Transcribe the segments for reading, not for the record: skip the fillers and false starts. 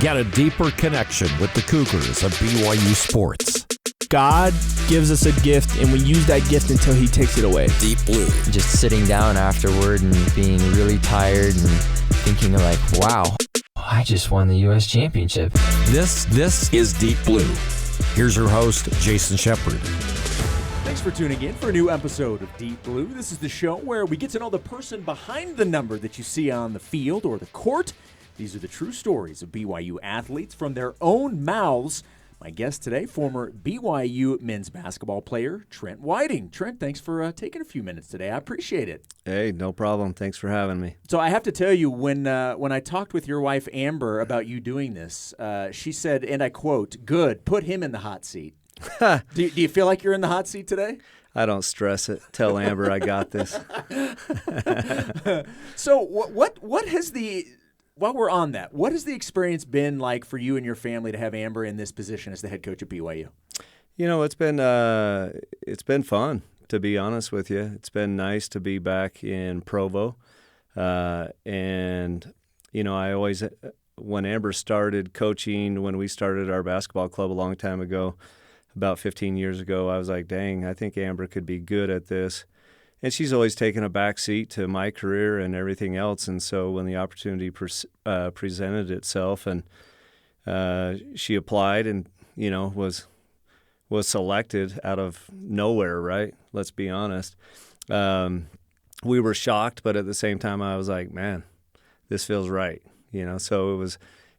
Get a deeper connection with the Cougars of BYU sports. God gives us a gift, and we use that gift until he takes it away. Deep Blue. Just sitting down afterward and being really tired and thinking like, wow, I just won the U.S. championship. This is Deep Blue. Here's your host, Jason Shepard. Thanks for tuning in for a new episode of Deep Blue. This is the show where we get to know the person behind the number that you see on the field or the court. These are the true stories of BYU athletes from their own mouths. My guest today, former BYU men's basketball player, Trent Whiting. Trent, thanks for taking a few minutes today. I appreciate it. Hey, no problem. Thanks for having me. So I have to tell you, when I talked with your wife, Amber, about you doing this, she said, and I quote, "Good, put him in the hot seat." Do you feel like you're in the hot seat today? I don't stress it. Tell Amber I got this. So what has the... While we're on that, what has the experience been like for you and your family to have Amber in this position as the head coach at BYU? You know, it's been fun, to be honest with you. It's been nice to be back in Provo. And, you know, I always, when Amber started coaching, when we started our basketball club a long time ago, about 15 years ago, I was like, dang, I think Amber could be good at this. And she's always taken a back seat to my career and everything else. And so when the opportunity presented itself and she applied and, you know, was selected out of nowhere, right? Let's be honest. We were shocked, but at the same time I was like, man, this feels right. You know, so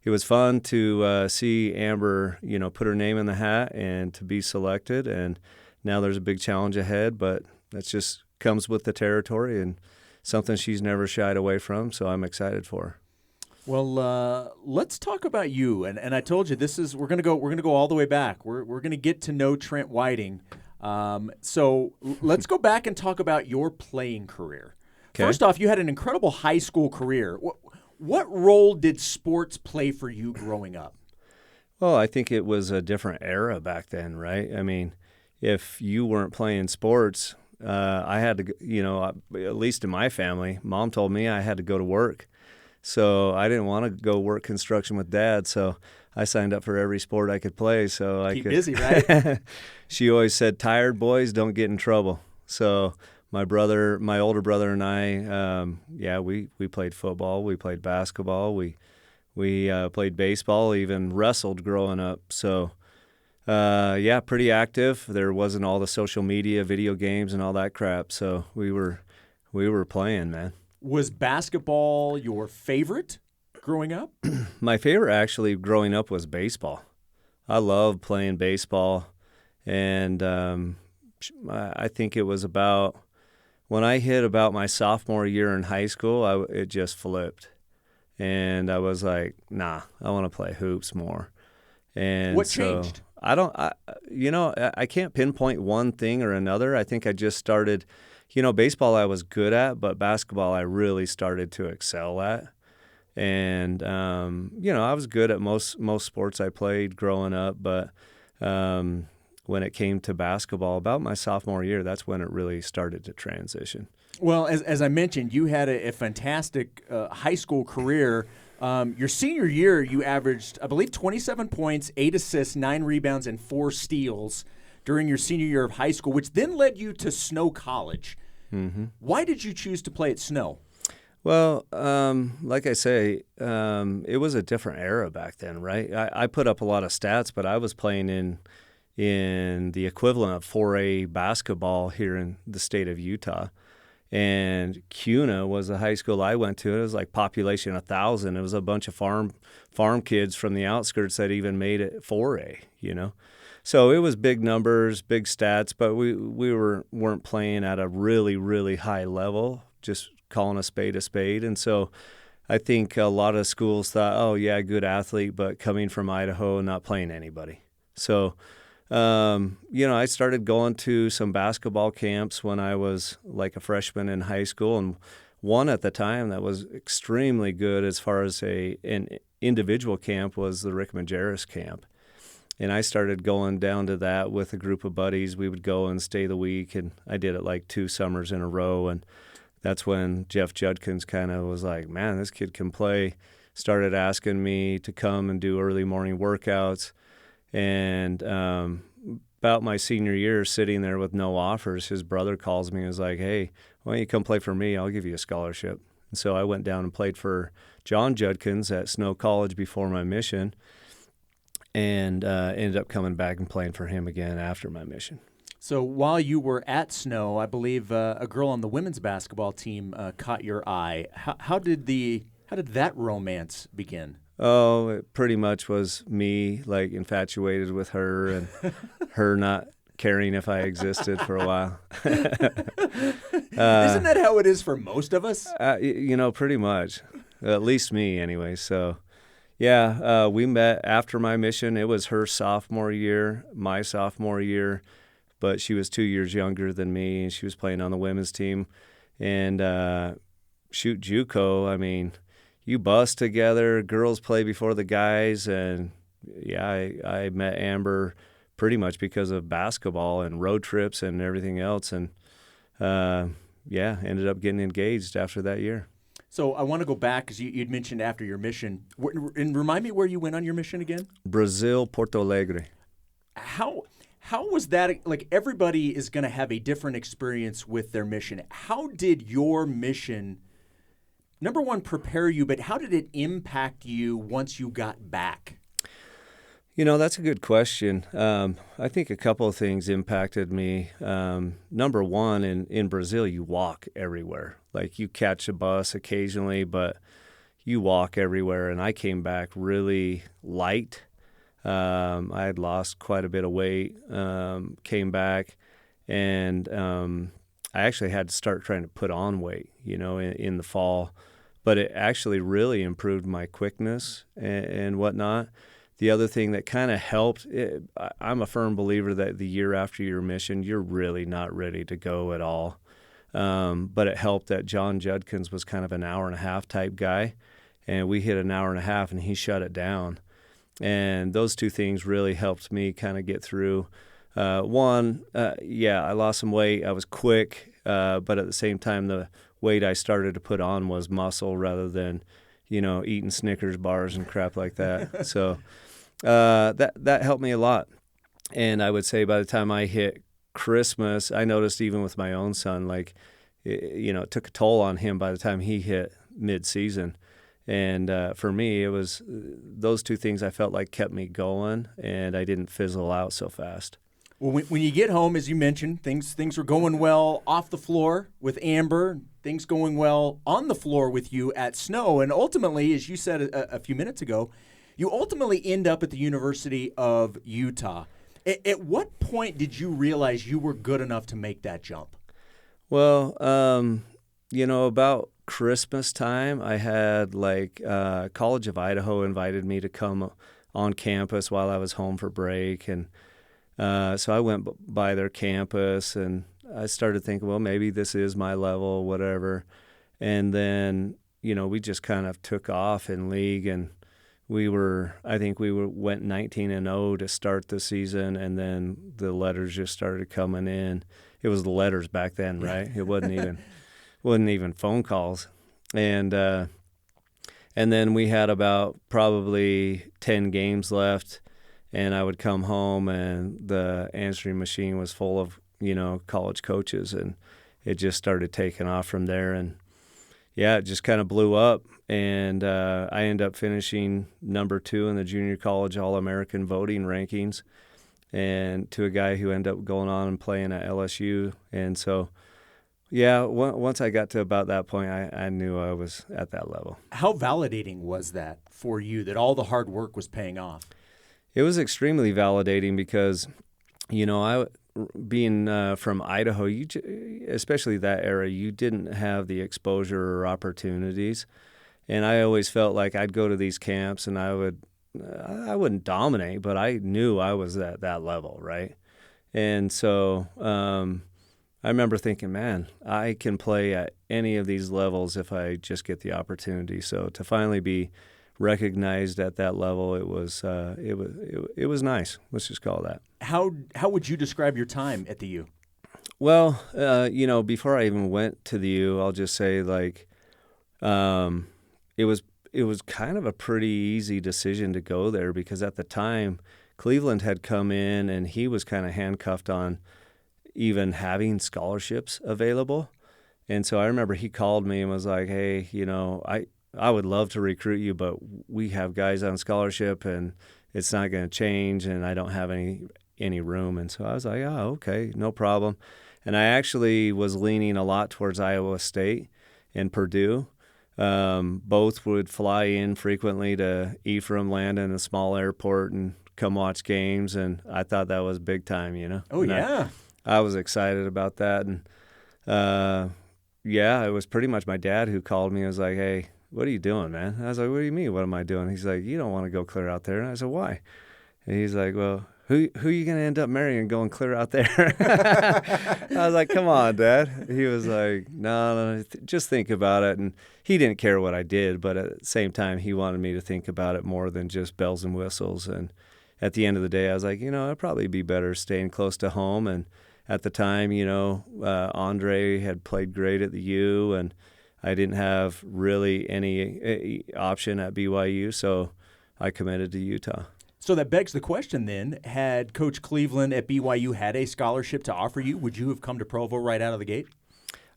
it was fun to see Amber, you know, put her name in the hat and to be selected. And now there's a big challenge ahead, but that's just comes with the territory and something she's never shied away from, so I'm excited for her. Well, let's talk about you. And I told you we're gonna go all the way back. We're gonna get to know Trent Whiting. So let's go back and talk about your playing career. Okay. First off, you had an incredible high school career. What role did sports play for you growing up? Well, I think it was a different era back then, right? I mean, if you weren't playing sports, I had to, you know, at least in my family, Mom told me I had to go to work. So I didn't want to go work construction with Dad, so I signed up for every sport I could play. So I keep could busy, right? She always said, tired boys don't get in trouble. So my older brother and I, we played football, we played basketball, we played baseball, even wrestled growing up. So pretty active. There wasn't all the social media, video games, and all that crap. So we were playing, man. Was basketball your favorite growing up? My favorite actually growing up was baseball. I loved playing baseball, and I think it was about when I hit about my sophomore year in high school, it just flipped, and I was like, nah, I want to play hoops more. And what changed? I can't pinpoint one thing or another. I think I just started, baseball I was good at, but basketball I really started to excel at. And, I was good at most sports I played growing up, but when it came to basketball, about my sophomore year, that's when it really started to transition. Well, as I mentioned, you had a fantastic high school career. Your senior year, you averaged, I believe, 27 points, 8 assists, 9 rebounds, and 4 steals during your senior year of high school, which then led you to Snow College. Mm-hmm. Why did you choose to play at Snow? Well, like I say, it was a different era back then, right? I put up a lot of stats, but I was playing in the equivalent of 4A basketball here in the state of Utah. And CUNA was the high school I went to. It was like population 1,000. It was a bunch of farm kids from the outskirts that even made it 4A, So it was big numbers, big stats, but we weren't playing at a really, really high level, just calling a spade. And so I think a lot of schools thought, oh, yeah, good athlete, but coming from Idaho and not playing anybody. So I started going to some basketball camps when I was like a freshman in high school, and one at the time that was extremely good as far as an individual camp was the Rick Majerus camp. And I started going down to that with a group of buddies. We would go and stay the week, and I did it like 2 summers in a row. And that's when Jeff Judkins kind of was like, man, this kid can play started asking me to come and do early morning workouts. And about my senior year, sitting there with no offers, his brother calls me and is like, "Hey, why don't you come play for me? I'll give you a scholarship." And so I went down and played for John Judkins at Snow College before my mission, and ended up coming back and playing for him again after my mission. So while you were at Snow, I believe a girl on the women's basketball team caught your eye. How did that romance begin? Oh, it pretty much was me, like, infatuated with her and her not caring if I existed for a while. Isn't that how it is for most of us? Pretty much. At least me, anyway. So, yeah, we met after my mission. It was her sophomore year, my sophomore year, but she was 2 years younger than me, and she was playing on the women's team. And shoot, JUCO, I mean, you bus together, girls play before the guys, and yeah, I met Amber pretty much because of basketball and road trips and everything else, and ended up getting engaged after that year. So I want to go back because you'd mentioned after your mission, and remind me where you went on your mission again? Brazil, Porto Alegre. How was that? Like, everybody is going to have a different experience with their mission. How did your mission, number one, prepare you, but how did it impact you once you got back? That's a good question. I think a couple of things impacted me. Number one, in Brazil, you walk everywhere. Like, you catch a bus occasionally, but you walk everywhere. And I came back really light. I had lost quite a bit of weight, came back, and I actually had to start trying to put on weight, in the fall. But it actually really improved my quickness and whatnot. The other thing that kind of helped, I'm a firm believer that the year after your mission, you're really not ready to go at all. But it helped that John Judkins was kind of an hour-and-a-half type guy, and we hit an hour-and-a-half, and he shut it down. And those two things really helped me kind of get through. I lost some weight. I was quick, but at the same time, the weight I started to put on was muscle rather than, eating Snickers bars and crap like that. So that helped me a lot. And I would say by the time I hit Christmas, I noticed even with my own son, like, it took a toll on him by the time he hit mid-season. And for me, it was those two things I felt like kept me going, and I didn't fizzle out so fast. Well, when you get home, as you mentioned, things were going well off the floor with Amber, things going well on the floor with you at Snow, and ultimately, as you said a few minutes ago, you ultimately end up at the University of Utah. At what point did you realize you were good enough to make that jump? Well, about Christmas time, I had College of Idaho invited me to come on campus while I was home for break, and so I went by their campus, and I started thinking, well, maybe this is my level, whatever. And then, we just kind of took off in league, and I think we went 19-0 to start the season, and then the letters just started coming in. It was the letters back then, right? It wasn't even phone calls. And then we had about probably 10 games left, and I would come home and the answering machine was full of, college coaches, and it just started taking off from there. And yeah, it just kind of blew up, and I ended up finishing number 2 in the junior college All-American voting rankings, and to a guy who ended up going on and playing at LSU. And so, yeah, once I got to about that point, I knew I was at that level. How validating was that for you, that all the hard work was paying off? It was extremely validating because, I being from Idaho, especially that era, you didn't have the exposure or opportunities. And I always felt like I'd go to these camps and I wouldn't dominate, but I knew I was at that level, right? And so I remember thinking, man, I can play at any of these levels if I just get the opportunity. So to finally be recognized at that level, it was nice. Let's just call it that. How would you describe your time at the U? Well, before I even went to the U, I'll just say it was kind of a pretty easy decision to go there because at the time Cleveland had come in and he was kind of handcuffed on even having scholarships available. And so I remember he called me and was like, hey, I would love to recruit you, but we have guys on scholarship and it's not going to change and I don't have any room. And so I was like, oh, okay, no problem. And I actually was leaning a lot towards Iowa State and Purdue. Both would fly in frequently to Ephraim, land in a small airport and come watch games. And I thought that was big time, Oh, and yeah. I was excited about that. And, it was pretty much my dad who called me and was like, hey, what are you doing, man? I was like, what do you mean, what am I doing? He's like, you don't want to go clear out there. And I said, why? And he's like, well, who are you going to end up marrying going clear out there? I was like, come on, Dad. He was like, no, just think about it. And he didn't care what I did, but at the same time, he wanted me to think about it more than just bells and whistles. And at the end of the day, I was like, it'd probably be better staying close to home. And at the time, Andre had played great at the U, and I didn't have really any option at BYU, so I committed to Utah. So that begs the question then, had Coach Cleveland at BYU had a scholarship to offer you, would you have come to Provo right out of the gate?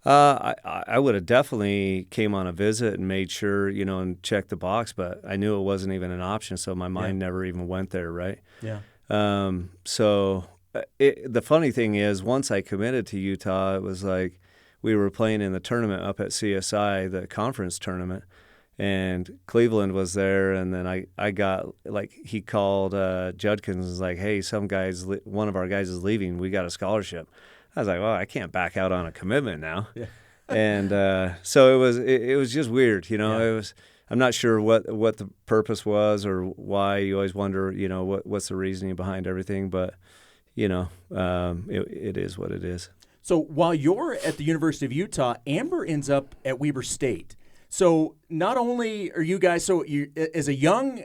I would have definitely came on a visit and made sure, and checked the box, but I knew it wasn't even an option, so my mind never even went there, right? Yeah. The funny thing is, once I committed to Utah, it was like we were playing in the tournament up at CSI, the conference tournament, and Cleveland was there, and then I got, he called Judkins and was like, hey, one of our guys is leaving. We got a scholarship. I was like, well, I can't back out on a commitment now. Yeah. And so it was just weird, It was, I'm not sure what the purpose was or why. You always wonder, what's the reasoning behind everything, but it is what it is. So while you're at the University of Utah, Amber ends up at Weber State. So not only are you guys, as a young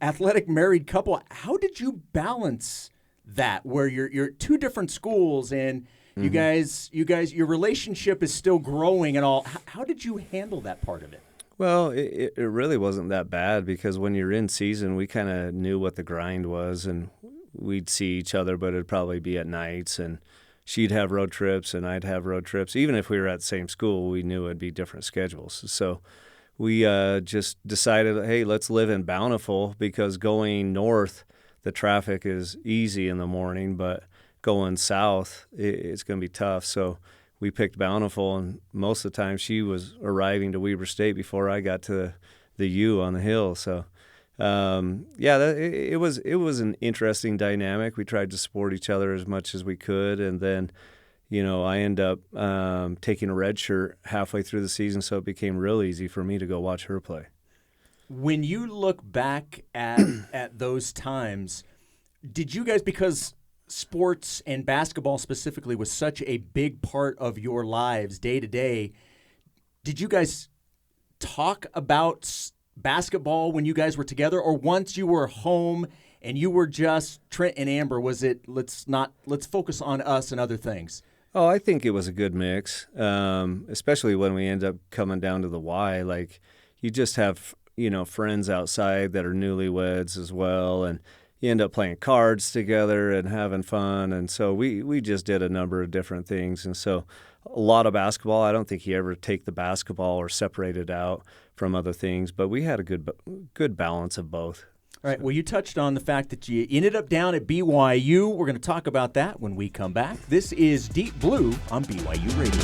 athletic married couple, how did you balance that where you're at two different schools and you guys, your relationship is still growing and all? How did you handle that part of it? Well, it really wasn't that bad because when you're in season, we kind of knew what the grind was, and we'd see each other, but it'd probably be at nights, and she'd have road trips and I'd have road trips. Even if we were at the same school, we knew it'd be different schedules. So we just decided, hey, let's live in Bountiful because going north, the traffic is easy in the morning, but going south, it's going to be tough. So we picked Bountiful, and most of the time she was arriving to Weber State before I got to the U on the hill. So it was an interesting dynamic. We tried to support each other as much as we could, and then, I ended up taking a red shirt halfway through the season, so it became real easy for me to go watch her play. When you look back at those times, did you guys, because sports and basketball specifically was such a big part of your lives day to day, did you guys talk about basketball when you guys were together, or once you were home and you were just Trent and Amber, was it let's focus on us and other things? Oh, I think it was a good mix, especially when we end up coming down to the Y. Like, you just have friends outside that are newlyweds as well, and you end up playing cards together and having fun. And so we just did a number of different things, and so a lot of basketball. I don't think he ever take the basketball or separate it out from other things, but we had a good balance of both. All right, well, you touched on the fact that you ended up down at BYU. We're going to talk about that when we come back. This is Deep Blue on BYU Radio.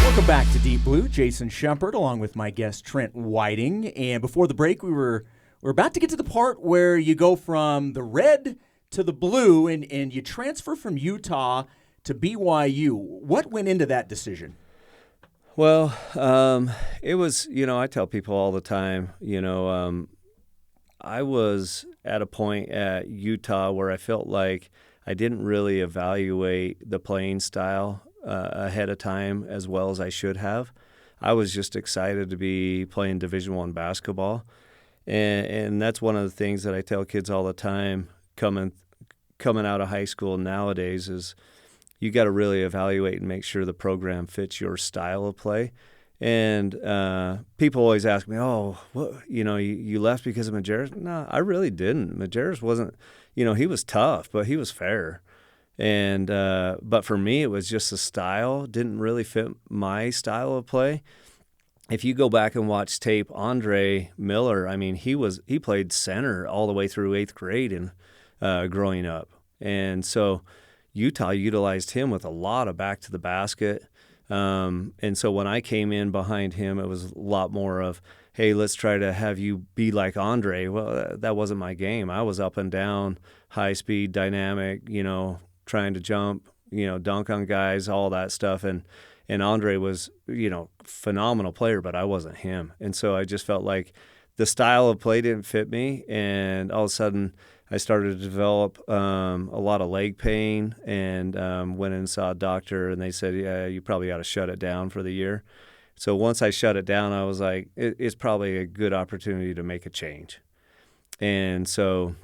Welcome back to Deep Blue. Jason Shumpert along with my guest Trent Whiting. And before the break, we're about to get to the part where you go from the red to the blue and you transfer from Utah to BYU. What went into that decision? Well, it was, I tell people all the time, I was at a point at Utah where I felt like I didn't really evaluate the playing style ahead of time as well as I should have. I was just excited to be playing Division I basketball. And that's one of the things that I tell kids all the time coming out of high school nowadays is, you got to really evaluate and make sure the program fits your style of play. And people always ask me, oh, what, you left because of Majerus? No, I really didn't. Majerus wasn't, he was tough, but he was fair. And but for me, it was just the style didn't really fit my style of play. If you go back and watch tape, Andre Miller, I mean, he played center all the way through 8th grade and growing up. And so Utah utilized him with a lot of back to the basket. And so when I came in behind him, it was a lot more of, hey, let's try to have you be like Andre. Well, that wasn't my game. I was up and down, high speed, dynamic, trying to jump, dunk on guys, all that stuff. And Andre was, phenomenal player, but I wasn't him. And so I just felt like the style of play didn't fit me. And all of a sudden I started to develop a lot of leg pain and went and saw a doctor, and they said, yeah, you probably ought to shut it down for the year. So once I shut it down, I was like, it's probably a good opportunity to make a change. And so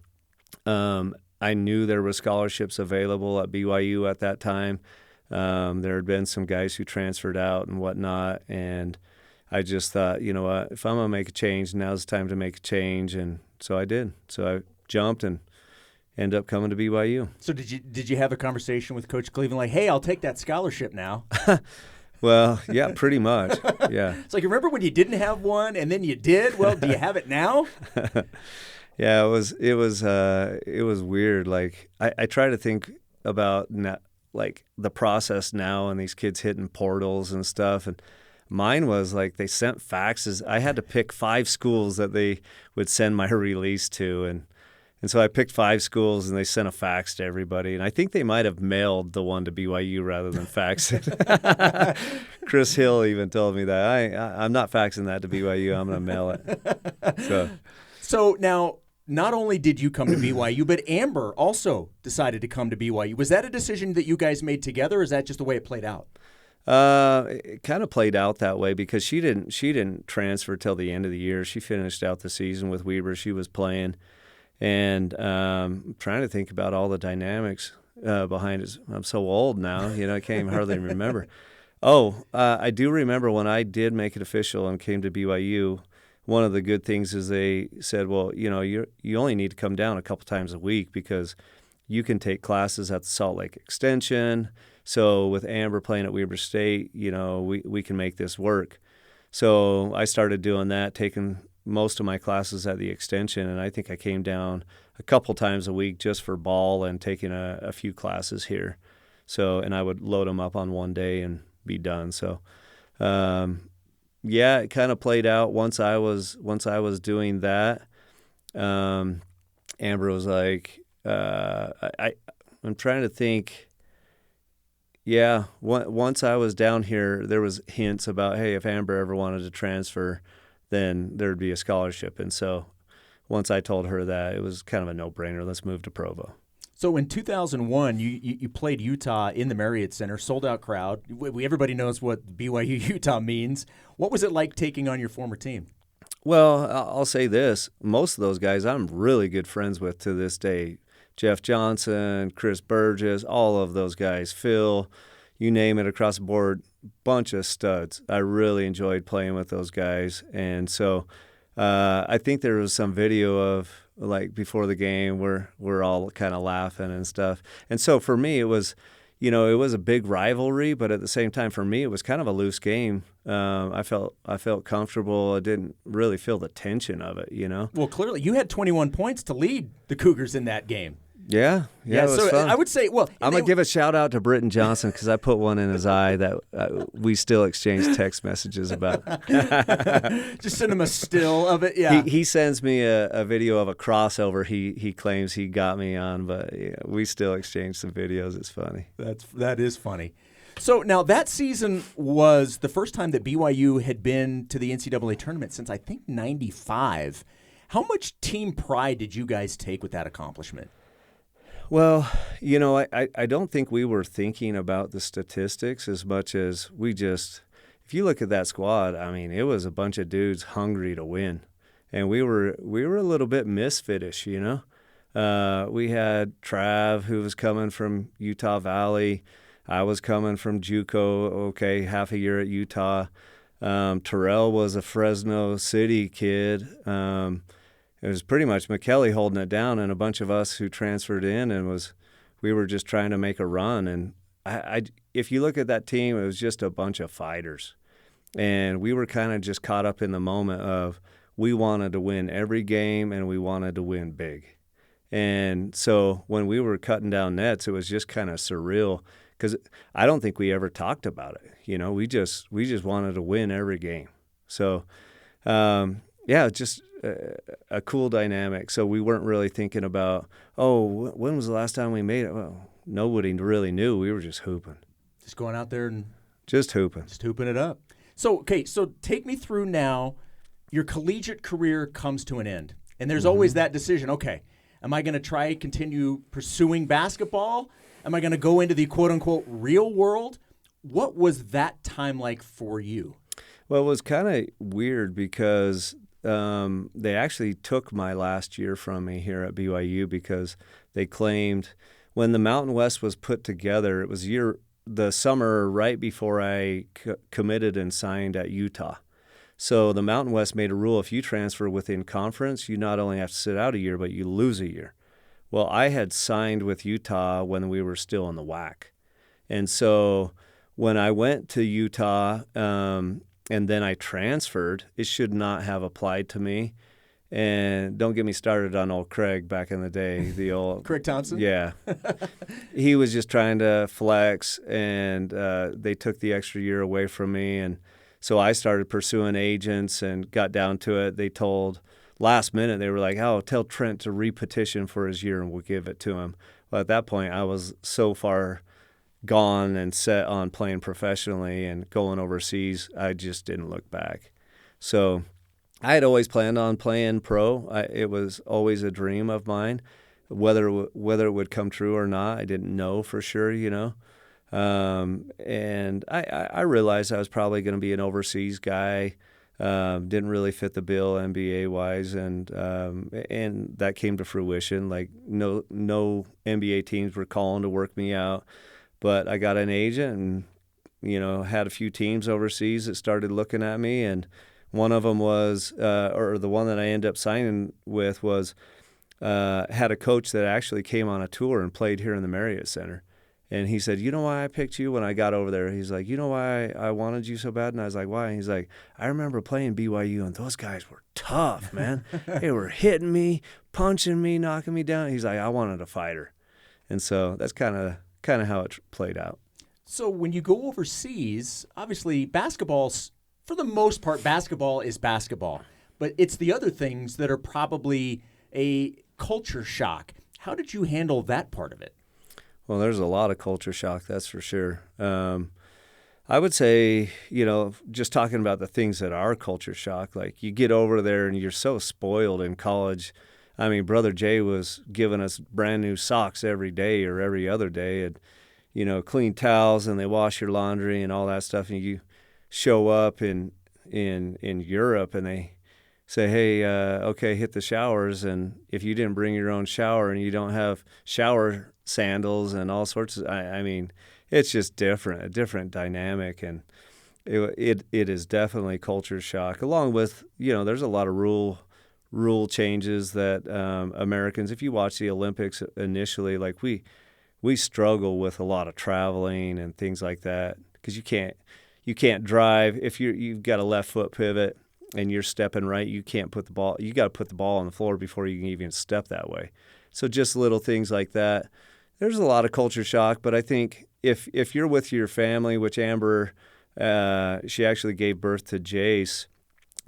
I knew there were scholarships available at BYU at that time. There had been some guys who transferred out and whatnot, and I just thought, you know what, if I'm going to make a change, now's the time to make a change, and so I did. So I jumped and ended up coming to BYU. So did you have a conversation with Coach Cleveland like, hey, I'll take that scholarship now? Well, yeah, pretty much, yeah. It's like, remember when you didn't have one and then you did? Well, do you have it now? Yeah, it was weird. Like I try to think about like the process now and these kids hitting portals and stuff. And mine was like they sent faxes. I had to pick 5 schools that they would send my release to, and so I picked 5 schools and they sent a fax to everybody. And I think they might have mailed the one to BYU rather than fax it. Chris Hill even told me that I'm not faxing that to BYU. I'm going to mail it. So now, not only did you come to BYU, but Amber also decided to come to BYU. Was that a decision that you guys made together, or is that just the way it played out? It kind of played out that way because she didn't transfer till the end of the year. She finished out the season with Weber. She was playing, and I'm trying to think about all the dynamics behind it. I'm so old now, I can't even hardly remember. I do remember when I did make it official and came to BYU. One of the good things is they said, well, you only need to come down a couple times a week because you can take classes at the Salt Lake Extension. So with Amber playing at Weber State, we can make this work. So I started doing that, taking most of my classes at the Extension, and I think I came down a couple times a week just for ball and taking a few classes here. So, and I would load them up on one day and be done. So, yeah, it kind of played out once I was doing that. Amber was like, I'm trying to think. Yeah, once I was down here, there was hints about, hey, if Amber ever wanted to transfer, then there'd be a scholarship. And so once I told her that, it was kind of a no-brainer. Let's move to Provo. So in 2001, you played Utah in the Marriott Center, sold-out crowd. Everybody knows what BYU Utah means. What was it like taking on your former team? Well, I'll say this. Most of those guys I'm really good friends with to this day. Jeff Johnson, Chris Burgess, all of those guys, Phil, you name it, across the board, bunch of studs. I really enjoyed playing with those guys. And so I think there was some video of, like, before the game where we're all kind of laughing and stuff. And so for me, it was, it was a big rivalry, but at the same time, for me, it was kind of a loose game. I felt comfortable. I didn't really feel the tension of it, Well, clearly, you had 21 points to lead the Cougars in that game. Yeah, it was so fun. I would say, well, I'm going to give a shout-out to Britton Johnson because I put one in his eye that we still exchange text messages about. Just send him a still of it, yeah. He sends me a video of a crossover he claims he got me on, but yeah, we still exchange some videos. It's funny. That is funny. So now that season was the first time that BYU had been to the NCAA tournament since, I think, 95. How much team pride did you guys take with that accomplishment? Well, I don't think we were thinking about the statistics as much as we just – if you look at that squad, I mean, it was a bunch of dudes hungry to win. And we were a little bit misfitish, We had Trav, who was coming from Utah Valley. I was coming from JUCO, okay, half a year at Utah. Terrell was a Fresno City kid. It was pretty much McKelly holding it down, and a bunch of us who transferred in, and we were just trying to make a run. And if you look at that team, it was just a bunch of fighters. And we were kind of just caught up in the moment of we wanted to win every game and we wanted to win big. And so when we were cutting down nets, it was just kind of surreal because I don't think we ever talked about it. You know, we just wanted to win every game. So, just a cool dynamic. So we weren't really thinking about, when was the last time we made it? Well, nobody really knew. We were just hooping. Just going out there and just hooping it up. So take me through now. Your collegiate career comes to an end, and there's always that decision. Okay, am I going to continue pursuing basketball? Am I going to go into the quote-unquote real world? What was that time like for you? Well, it was kind of weird because they actually took my last year from me here at BYU because they claimed when the Mountain West was put together, it was the summer right before I committed and signed at Utah. So the Mountain West made a rule, if you transfer within conference, you not only have to sit out a year, but you lose a year. Well, I had signed with Utah when we were still in the WAC. And so when I went to Utah and then I transferred, it should not have applied to me. And don't get me started on old Craig back in the day, the old Craig Townsend? Yeah. He was just trying to flex, and they took the extra year away from me. And so I started pursuing agents and got down to it. They told last minute, they were like, tell Trent to repetition for his year and we'll give it to him. Well, at that point, I was so far gone and set on playing professionally and going overseas, I just didn't look back. So I had always planned on playing pro. It was always a dream of mine. Whether it would come true or not, I didn't know for sure, you know. And I realized I was probably going to be an overseas guy. Didn't really fit the bill NBA-wise, and that came to fruition. Like no NBA teams were calling to work me out, but I got an agent and, you know, had a few teams overseas that started looking at me, and one of them was, or the one that I ended up signing with was, had a coach that actually came on a tour and played here in the Marriott Center. And he said, you know why I picked you when I got over there? He's like, you know why I wanted you so bad? And I was like, why? And he's like, I remember playing BYU, and those guys were tough, man. They were hitting me, punching me, knocking me down. He's like, I wanted a fighter. And so that's kind of how it played out. So when you go overseas, obviously basketball's, for the most part, basketball is basketball. But it's the other things that are probably a culture shock. How did you handle that part of it? Well, there's a lot of culture shock, that's for sure. I would say, you know, just talking about the things that are culture shock, like you get over there and you're so spoiled in college. I mean, Brother Jay was giving us brand new socks every day or every other day, and, you know, clean towels, and they wash your laundry and all that stuff. And you show up in Europe and they say, hey, okay, hit the showers. And if you didn't bring your own shower and you don't have shower sandals and all sorts of, I mean, it's just different, a different dynamic. And it is definitely culture shock, along with, you know, there's a lot of rule changes that Americans, if you watch the Olympics initially, like we struggle with a lot of traveling and things like that, because you can't drive if you've got a left foot pivot and you're stepping right. You can't put the ball. You got to put the ball on the floor before you can even step that way. So just little things like that. There's a lot of culture shock, but I think if you're with your family, which Amber, she actually gave birth to Jace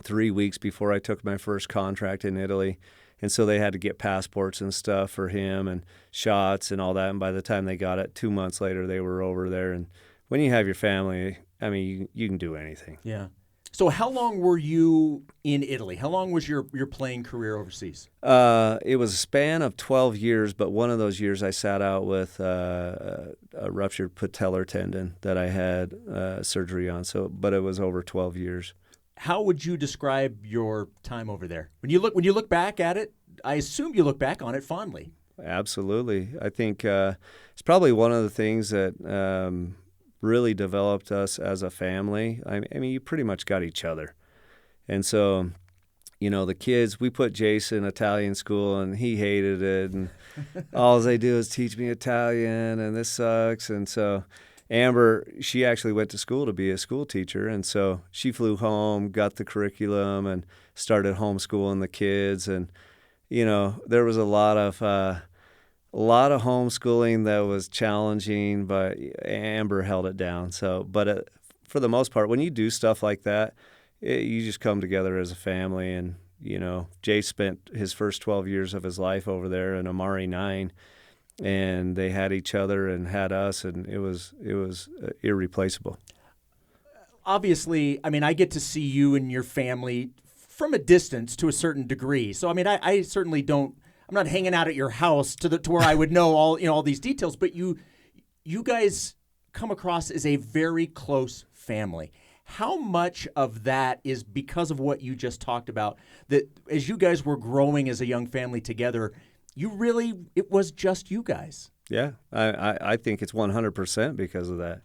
3 weeks before I took my first contract in Italy. And so they had to get passports and stuff for him and shots and all that. And by the time they got it, 2 months later, they were over there. And when you have your family, I mean, you can do anything. Yeah. So how long were you in Italy? How long was your playing career overseas? It was a span of 12 years, but one of those years I sat out with a ruptured patellar tendon that I had surgery on. But it was over 12 years. How would you describe your time over there? When you look back at it, I assume you look back on it fondly. absolutely. I think it's probably one of the things that really developed us as a family. I mean, you pretty much got each other. And so, the kids, we put Jason in Italian school, and he hated it. And all they do is teach me Italian, and this sucks. And so Amber, she actually went to school to be a school teacher, and so she flew home, got the curriculum, and started homeschooling the kids. And there was a lot of homeschooling that was challenging, but Amber held it down. So, but for the most part, when you do stuff like that, you just come together as a family. And Jay spent his first 12 years of his life over there, and Amari 9. And they had each other and had us, and it was irreplaceable. Obviously, I mean, I get to see you and your family from a distance to a certain degree. So, I mean, I certainly don't. I'm not hanging out at your house to where I would know all these details. But you guys come across as a very close family. How much of that is because of what you just talked about? That as you guys were growing as a young family together, it was just you guys. Yeah, I think it's 100% because of that.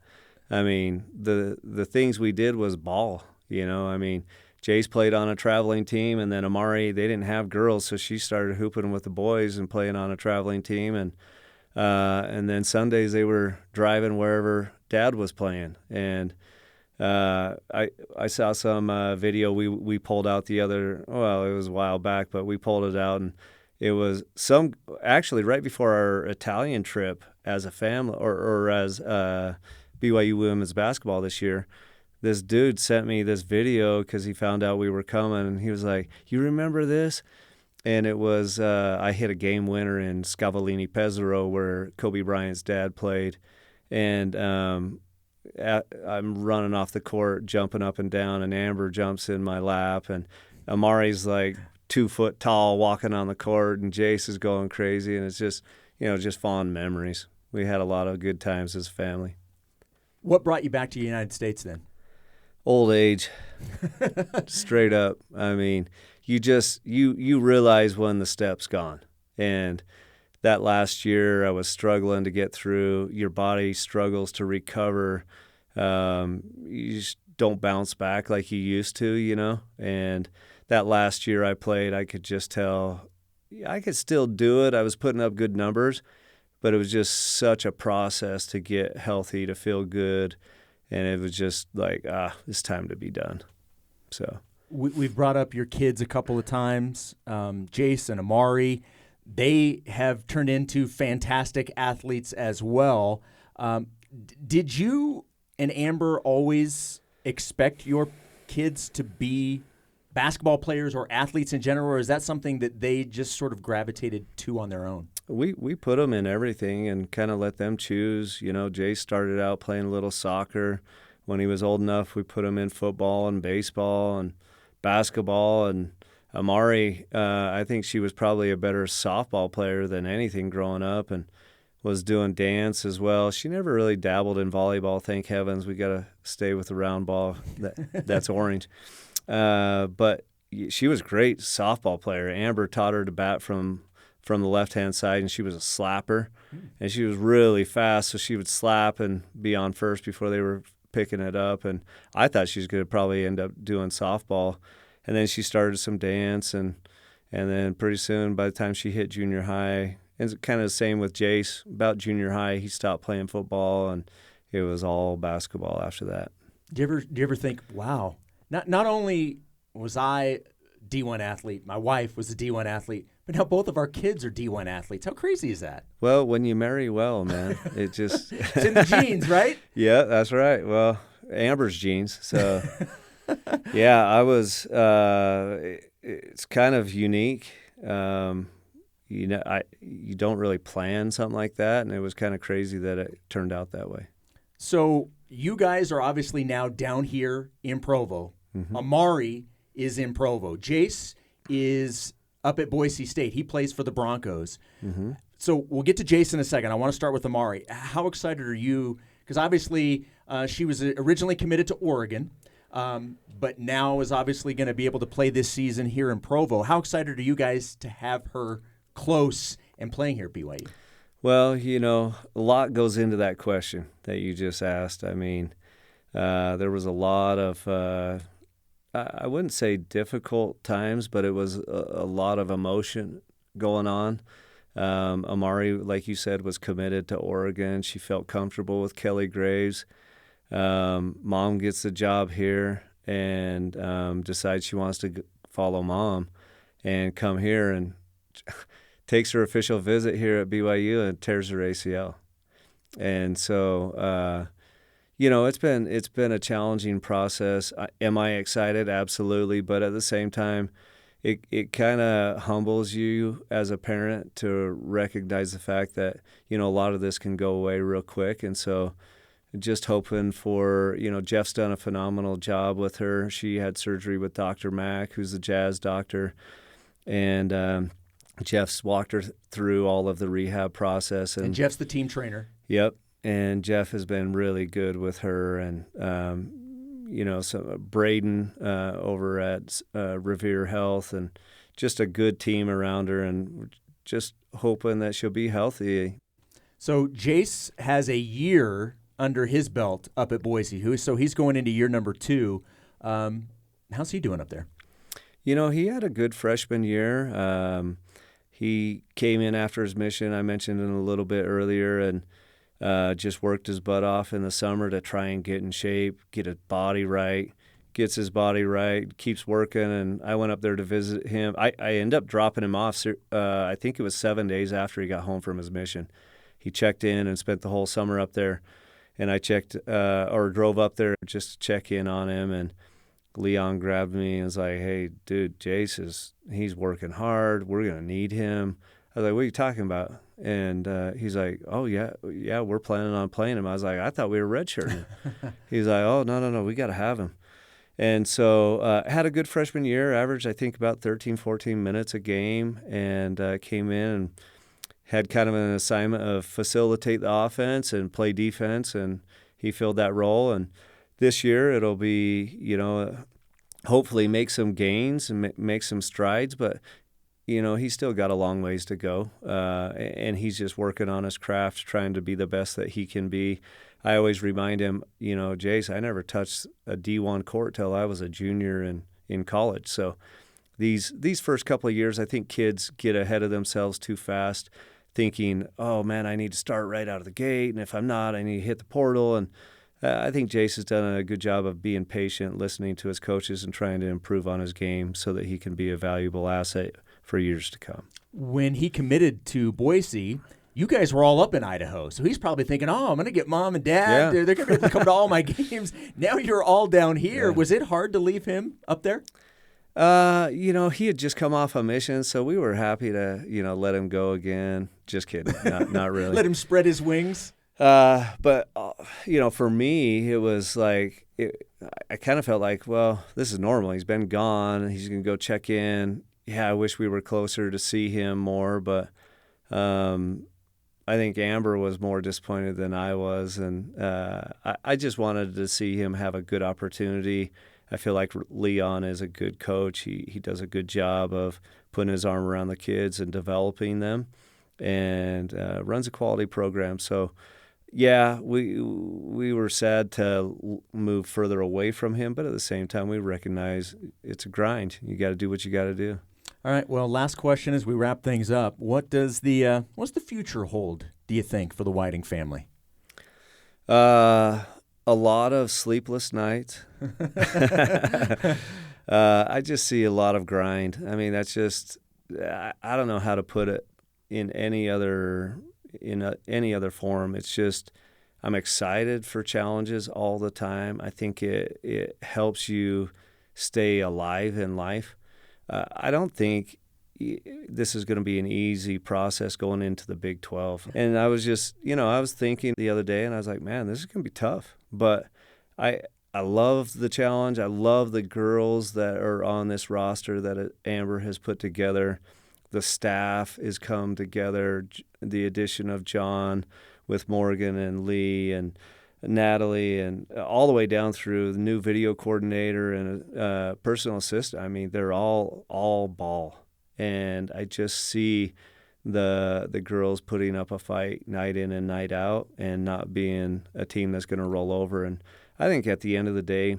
I mean, the things we did was ball, I mean, Jace played on a traveling team, and then Amari, they didn't have girls, so she started hooping with the boys and playing on a traveling team. And then Sundays they were driving wherever Dad was playing. And I saw some video we pulled out it was a while back, but we pulled it out, and it was actually right before our Italian trip as a family or as BYU Women's Basketball this year. This dude sent me this video because he found out we were coming, and he was like, "You remember this?" And it was I hit a game winner in Scavallini Pesaro where Kobe Bryant's dad played, and I'm running off the court, jumping up and down, and Amber jumps in my lap, and Amari's like 2 foot tall walking on the court, and Jace is going crazy, and it's just just fond memories. We had a lot of good times as a family. What brought you back to the United States then? Old age. Straight up. I mean, you realize when the step's gone. And that last year I was struggling to get through. Your body struggles to recover. You just don't bounce back like you used to, And that last year I played, I could just tell I could still do it. I was putting up good numbers, but it was just such a process to get healthy, to feel good. And it was just like, it's time to be done. So we've brought up your kids a couple of times, Jace and Amari. They have turned into fantastic athletes as well. Did you and Amber always expect your kids to be basketball players or athletes in general, or is that something that they just sort of gravitated to on their own? We put them in everything and kind of let them choose. Jay started out playing a little soccer. When he was old enough, we put him in football and baseball and basketball. And Amari, I think she was probably a better softball player than anything growing up, and was doing dance as well. She never really dabbled in volleyball, thank heavens. We got to stay with the round ball. That's orange. But she was a great softball player. Amber taught her to bat from the left-hand side, and she was a slapper. And she was really fast, so she would slap and be on first before they were picking it up. And I thought she was going to probably end up doing softball. And then she started some dance, and then pretty soon, by the time she hit junior high, and it's kind of the same with Jace. About junior high, he stopped playing football, and it was all basketball after that. Do you ever think, wow, not only was I a D1 athlete, my wife was a D1 athlete, but now both of our kids are D1 athletes. How crazy is that? Well, when you marry well, man, it just... It's in the genes, right? Yeah, that's right. Well, Amber's genes. So, yeah, I was... it's kind of unique. You don't really plan something like that, and it was kind of crazy that it turned out that way. So you guys are obviously now down here in Provo. Mm-hmm. Amari is in Provo. Jace is up at Boise State. He plays for the Broncos. Mm-hmm. So we'll get to Jace in a second. I want to start with Amari. How excited are you? Because obviously she was originally committed to Oregon, but now is obviously going to be able to play this season here in Provo. How excited are you guys to have her close and playing here at BYU? Well, a lot goes into that question that you just asked. I mean, there was a lot of, I wouldn't say difficult times, but it was a lot of emotion going on. Amari, like you said, was committed to Oregon. She felt comfortable with Kelly Graves. Mom gets the job here and decides she wants to follow mom and come here and takes her official visit here at BYU and tears her ACL. And so, it's been a challenging process. Am I excited? Absolutely. But at the same time, it kind of humbles you as a parent to recognize the fact that, a lot of this can go away real quick. And so just hoping for, Jeff's done a phenomenal job with her. She had surgery with Dr. Mack, who's the Jazz doctor. And Jeff's walked her through all of the rehab process. And Jeff's the team trainer. Yep. And Jeff has been really good with her. And, so Braden over at Revere Health, and just a good team around her, and just hoping that she'll be healthy. So Jace has a year under his belt up at Boise. So he's going into year number 2. How's he doing up there? He had a good freshman year. He came in after his mission, I mentioned it a little bit earlier, and just worked his butt off in the summer to try and get in shape, get his body right, gets his body right, keeps working. And I went up there to visit him. I ended up dropping him off, I think it was 7 days after he got home from his mission. He checked in and spent the whole summer up there. And I drove up there just to check in on him. And Leon grabbed me and was like, "Hey, dude, he's working hard. We're going to need him." I was like, "What are you talking about?" And he's like, "Oh, yeah, we're planning on playing him." I was like, "I thought we were redshirting." He's like, "Oh, no, we got to have him." And so had a good freshman year, averaged, I think, about 13, 14 minutes a game, and came in and had kind of an assignment of facilitate the offense and play defense, and he filled that role. And this year it'll be, hopefully make some gains and make some strides, but, he's still got a long ways to go. And he's just working on his craft, trying to be the best that he can be. I always remind him, Jace, I never touched a D1 court till I was a junior in college. So these first couple of years, I think kids get ahead of themselves too fast, thinking, "Oh, man, I need to start right out of the gate, and if I'm not, I need to hit the portal." And I think Jace has done a good job of being patient, listening to his coaches, and trying to improve on his game so that he can be a valuable asset for years to come. When he committed to Boise, you guys were all up in Idaho, so he's probably thinking, "Oh, I'm going to get mom and dad. Yeah. They're going to be able to come to all my games." Now you're all down here. Yeah. Was it hard to leave him up there? He had just come off a mission, so we were happy to, let him go again. Just kidding. Not really. Let him spread his wings. But for me, it was like, I kind of felt like, well, this is normal. He's been gone. He's going to go check in. Yeah, I wish we were closer to see him more, but I think Amber was more disappointed than I was, and I just wanted to see him have a good opportunity. I feel like Leon is a good coach. He does a good job of putting his arm around the kids and developing them, and runs a quality program. So, yeah, we were sad to move further away from him, but at the same time, we recognize it's a grind. You got to do what you got to do. All right. Well, last question as we wrap things up. What's the future hold, do you think, for the Whiting family? A lot of sleepless nights. I just see a lot of grind. I mean, that's just, I don't know how to put it in any other form. It's just, I'm excited for challenges all the time. I think it helps you stay alive in life. I don't think this is going to be an easy process going into the Big 12. And I was just, I was thinking the other day, and I was like, man, this is going to be tough. But I love the challenge. I love the girls that are on this roster that Amber has put together. The staff has come together. The addition of John with Morgan and Lee and Natalie, and all the way down through the new video coordinator and personal assistant. I mean, they're all ball. And I just see the girls putting up a fight night in and night out and not being a team that's going to roll over. And I think at the end of the day,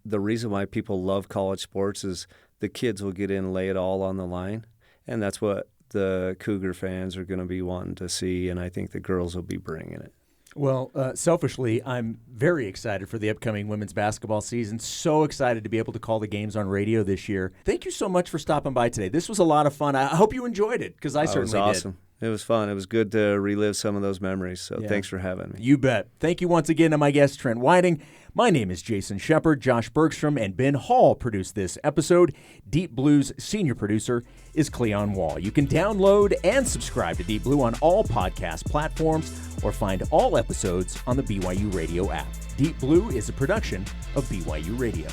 the reason why people love college sports is the kids will get in and lay it all on the line, and that's what the Cougar fans are going to be wanting to see, and I think the girls will be bringing it. Well, selfishly, I'm very excited for the upcoming women's basketball season. So excited to be able to call the games on radio this year. Thank you so much for stopping by today. This was a lot of fun. I hope you enjoyed it, because I certainly did. It was awesome. It was fun. It was good to relive some of those memories, so thanks for having me. You bet. Thank you once again to my guest, Trent Whiting. My name is Jason Shepard. Josh Bergstrom and Ben Hall produced this episode. Deep Blue's senior producer is Cleon Wall. You can download and subscribe to Deep Blue on all podcast platforms or find all episodes on the BYU Radio app. Deep Blue is a production of BYU Radio.